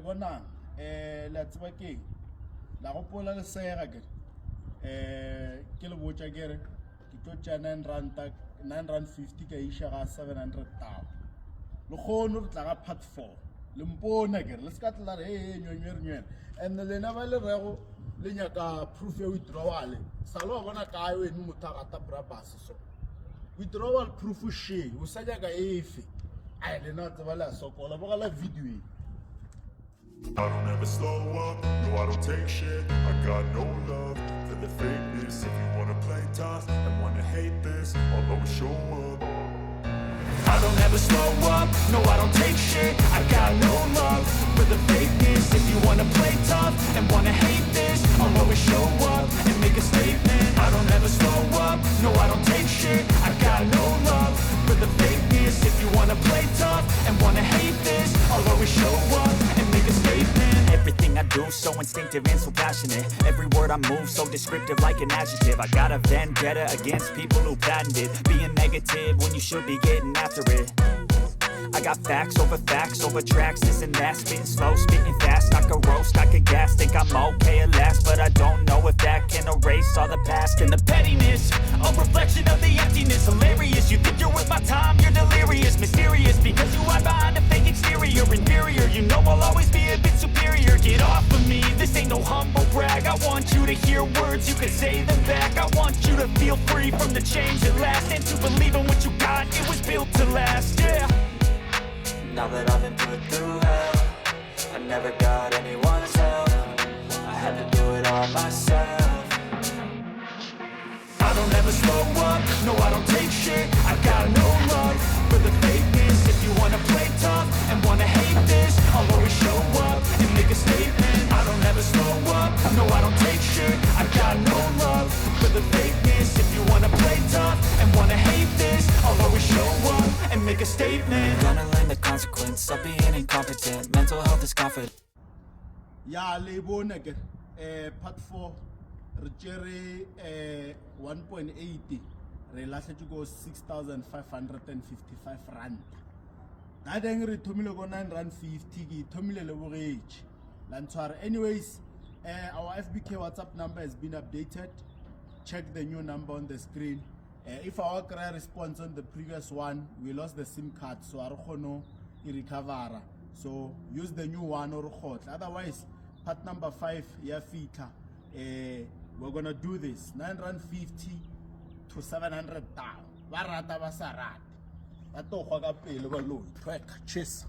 bona let's work ke la go pola le sega ke le botsa ke re ke tlo tja 950 ka isha ga 700,000 le khono re tla ga part 4 le mpona ke le ska tla re nyonyere and le na ba le rego le nyaka proof ya withdrawal sa lo bona ka yo eni motho ga ta brabas so withdrawal proof she o sa jaaka efe ai le na tsaba la sokola ba la video. I don't ever slow up, no I don't take shit. I got no love for the fakeness. If you wanna play tough and wanna hate this, I'll always show up. I don't ever slow up, no I don't take shit. I got no love for the fakeness. If you wanna play tough and wanna hate this, I'll always show up and make a statement. I don't ever slow up, no I don't take shit. I got no love for the fakeness. If you wanna play tough and wanna hate this, I'll always show up and make a statement. Everything I do so instinctive and so passionate. Every word I move so descriptive like an adjective. I got a vendetta against people who patented being negative when you should be getting after it. I got facts over tracks, this and that. Spitting slow, spitting fast, I could roast, I could gas. Think I'm okay at last, but I don't know if that can erase all the past. And the pettiness, a reflection of the emptiness. Hilarious, you think you're worth my time, you're delirious. Mysterious, because you hide behind a fake exterior. Inferior, you know I'll always be a bit superior. Get off of me, this ain't no humble brag. I want you to hear words, you can say them back. I want you to feel free from the change at last, and to believe in what you got, it was built to last, yeah. Now that I've been put through hell, I never got anyone's help. I had to do it all myself. I don't ever slow up, no I don't take shit. I got no love for the fakeness. If you wanna play tough and wanna hate this, I'll always show up and make a statement. I don't ever slow up, no I don't take shit. I got no love for the fakeness. If you wanna play tough and wanna hate this, I'll always show up and make a statement. Gonna learn the consequence of being incompetent. Mental health is confident. Ya le bona ke part 4 re jere 1.80 re lahletse go 6,555 rand. That deng re thomile go 9.50 ke thomile le bogetse la ntshware. Anyways, our FBK WhatsApp number has been updated. Check the new number on the screen. If our cry response on the previous one, we lost the SIM card, so our khono recover. So use the new one or hot. Otherwise, part number 5 ya fita. We're gonna do this 9.50 to 700,000. Barata basarata. Bato go ka pele ba lo. Cheers.